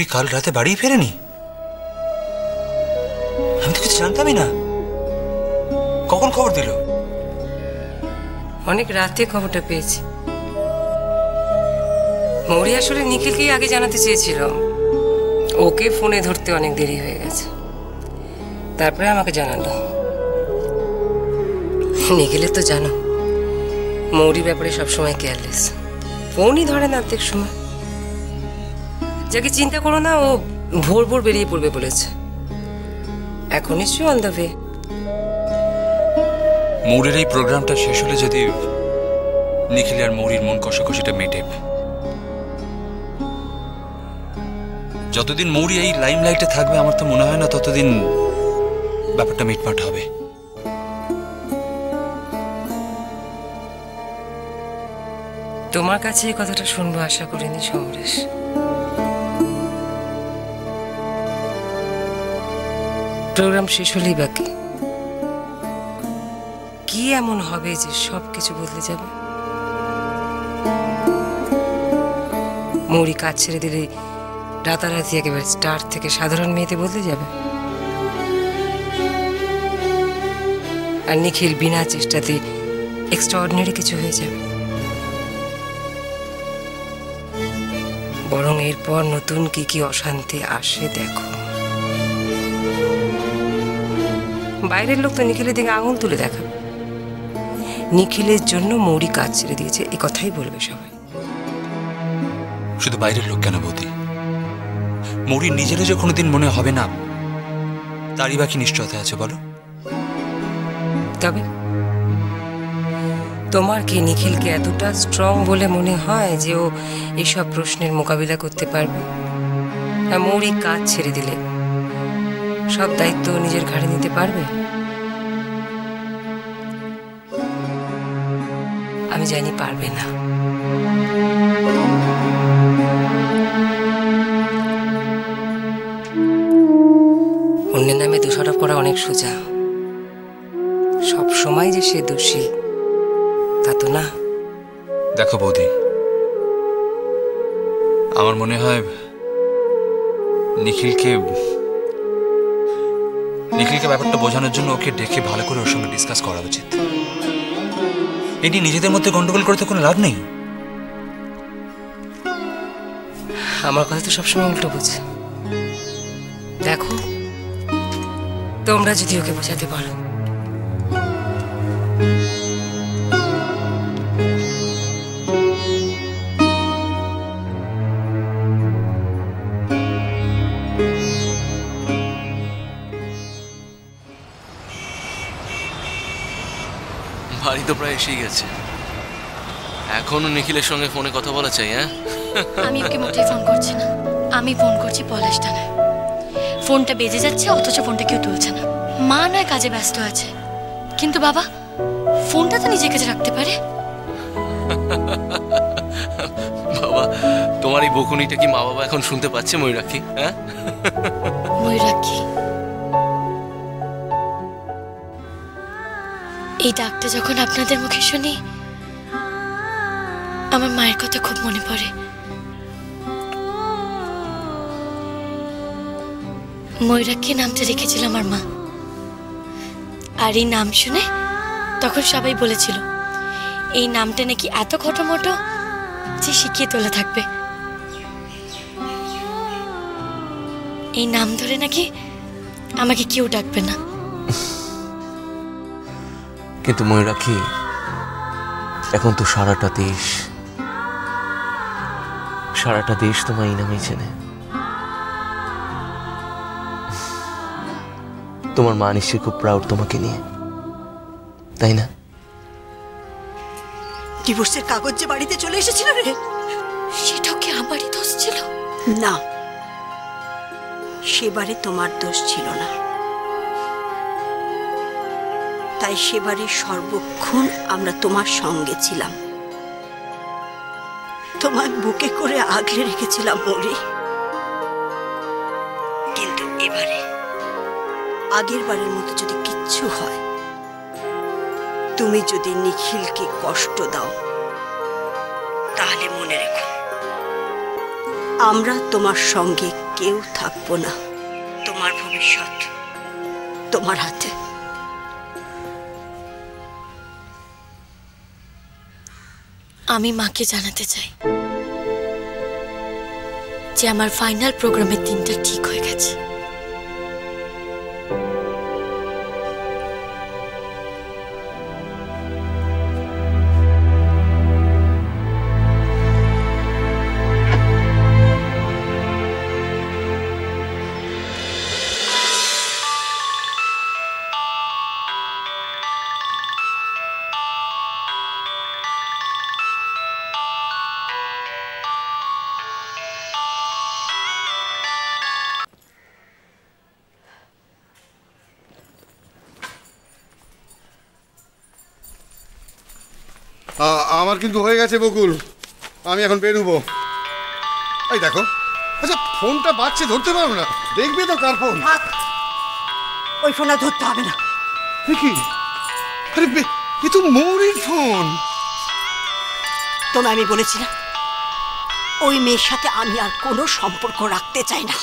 মৌরি কাল রাতে বাড়ি ফেরেনি? আমি তো কিছু জানতামই না। কখন খবর দিল? অনেক রাতে খবরটা পেয়েছি। মৌরি আসলে নিখিলকেই আগে জানাতে চেয়েছিল, ওকে ফোনে ধরতে অনেক দেরি হয়ে গেছে, তারপরে আমাকে জানালো। নিখিলের তো জানো মৌরির ব্যাপারে সবসময় কেয়ারলেস, ফোনই ধরে না অর্ধেক সময়। যাকে চিন্তা করো না, ও ভোর ভোর বেরিয়ে পড়বে বলেছে, এখন নিশ্চয়ই অন দ্য ওয়ে। মৌরির এই প্রোগ্রামটা শেষ হলে যদি নিখিল আর মৌরির মন কষাকষিটা মেটে, যতদিন মৌরি এই লাইমলাইটে থাকবে আমার তো মনে হয় না ততদিন ব্যাপারটা মিটমাট হবে। তোমার কাছে এই কথাটা শুনবো আশা করিনি সমরেশ। প্রোগ্রাম শেষ হলেই বাকি, কি এমন হবে যে সবকিছু বদলে যাবে? মৌরি কাজ ছেড়ে দিলে রাতারাতি একেবারে স্টার থেকে সাধারণ মেয়েতে বদলে যাবে, আর নিখিল বিনা চেষ্টাতে এক্সট্রাঅর্ডিনারি কিছু হয়ে যাবে। বরং এরপর নতুন কি কি অশান্তি আসে দেখো। বাইরের লোক তো নিখিলের দিকে আঙুল তুলে দেখাবে, নিখিলের জন্য মৌরি কাজ ছেড়ে দিয়েছে এ কথাই বলবে সবাই। শুধু বাইরের লোক কেন বৌদি, মৌরি নিজেরও যে কোনোদিন মনে হবে না তারই বাকি নিশ্চয়তা আছে বলো? তবে তোমার কি নিখিলকে এতটা স্ট্রং বলে মনে হয় যে ও এসব প্রশ্নের মোকাবিলা করতে পারবে? আর মৌরি কাজ ছেড়ে দিলে সব দায়িত্ব নিজের ঘাড়ে নিতে পারবে? আমি জানি পারবে না। অন্যের নামে দোষারোপ করা অনেক সোজা, সব সময় যে সে দোষী তা তো না। দেখো বৌদি, আমার মনে হয় নিখিলকে ব্যাপারটা বোঝানোর জন্য ওকে ডেকে ভালো করে ওর সঙ্গে ডিসকাস করা উচিত। এটি নিজেদের মধ্যে গন্ডগোল করতে কোনো লাভ নেই। আমার কথা তো সবসময় উল্টো বুঝে। দেখো তোমরা যদি ওকে বোঝাতে পারো। বাড়ি তো প্রায় এসেই গেছে, এখনো নিখিলের সঙ্গে ফোনে কথা বলা চাই? হ্যাঁ, আমি ওকে মোটেই ফোন করছি না, আমি ফোন করছি পলাশ ডাঙায়। ফোনটা বেজে যাচ্ছে অথচ ফোনটা কেউ তুলছে না। মা নয় কাজে ব্যস্ত আছে, কিন্তু বাবা ফোনটা তো নিজের কাছে রাখতে পারে। বাবা তোমার এই বকুনিটা কি মা বাবা এখন শুনতে পাচ্ছে ময়ূরাক্ষী? হ্যাঁ ময়ূরাক্ষী, এই ডাকটা যখন আপনাদের মুখে শুনি আমার মায়ের কথা খুব মনে পড়ে। ময়ূরাক্ষী নামটা রেখেছিল আমার মা, আর এই নাম শুনে তখন সবাই বলেছিল এই নামটা নাকি এত খটোমটো যে শিখিয়ে তোলা থাকবে। এই নাম ধরে নাকি আমাকে কেউ ডাকবে না। কিন্তু ময়ূরাক্ষী, এখন তো সারাটা দেশ তোমার এই নামেই চেনে। তোমার মা নিশ্চয়ই খুব প্রাউড তোমাকে নিয়ে, তাই না? ডিভোর্সের কাগজ যে বাড়িতে চলে এসেছিল রে, সেটাও কি আমারই দোষ ছিল? না, সেবারে তোমার দোষ ছিল না। তাই সেবারে সর্বক্ষণ আমরা তোমার সঙ্গে ছিলাম, তোমার বুকে করে আগলে রেখেছিলাম মৌরি। কিন্তু এবারে আগের বারের মতো যদি কিচ্ছু হয়, তুমি যদি নিখিলকে কষ্ট দাও, তাহলে মনে রেখো আমরা তোমার সঙ্গে কেউ থাকবো না। তোমার ভবিষ্যৎ তোমার হাতে। আমি মাকে জানাতে চাই যে আমার ফাইনাল প্রোগ্রামের দিনটা ঠিক হয়ে গেছে। আমার কিন্তু হয়ে গেছে বকুল, আমি এখন বেরোবো। এই দেখো, আচ্ছা ফোনটা বাজছে, ধরতে পারো না? দেখবে তো কার ফোন। ওই ফোনটা ধরতে হবে না। দেখি, আরে এ তো মৌরির ফোন। তোমায় আমি বলেছিলাম ওই মেয়ের সাথে আমি আর কোনো সম্পর্ক রাখতে চাই না।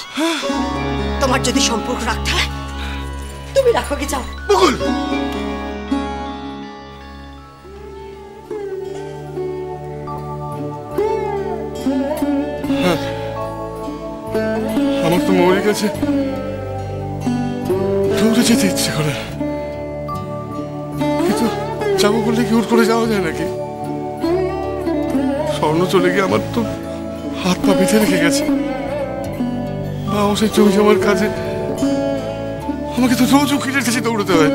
তোমার যদি সম্পর্ক রাখতে হয় তুমি রাখো, গে যাও। বকুল, আমার তো মৌরির কাছে দৌড়ে যেতে ইচ্ছে করে, কিন্তু যাবো বললে কি হুট করে যাওয়া যায় নাকি? স্বর্ণ চলে গিয়ে আমার তো হাত পা বেঁধে রেখে গেছে। বাবা সেই জমি জমার কাজে আমাকে তো রোজ উকিলের কাছে দৌড়তে হয়।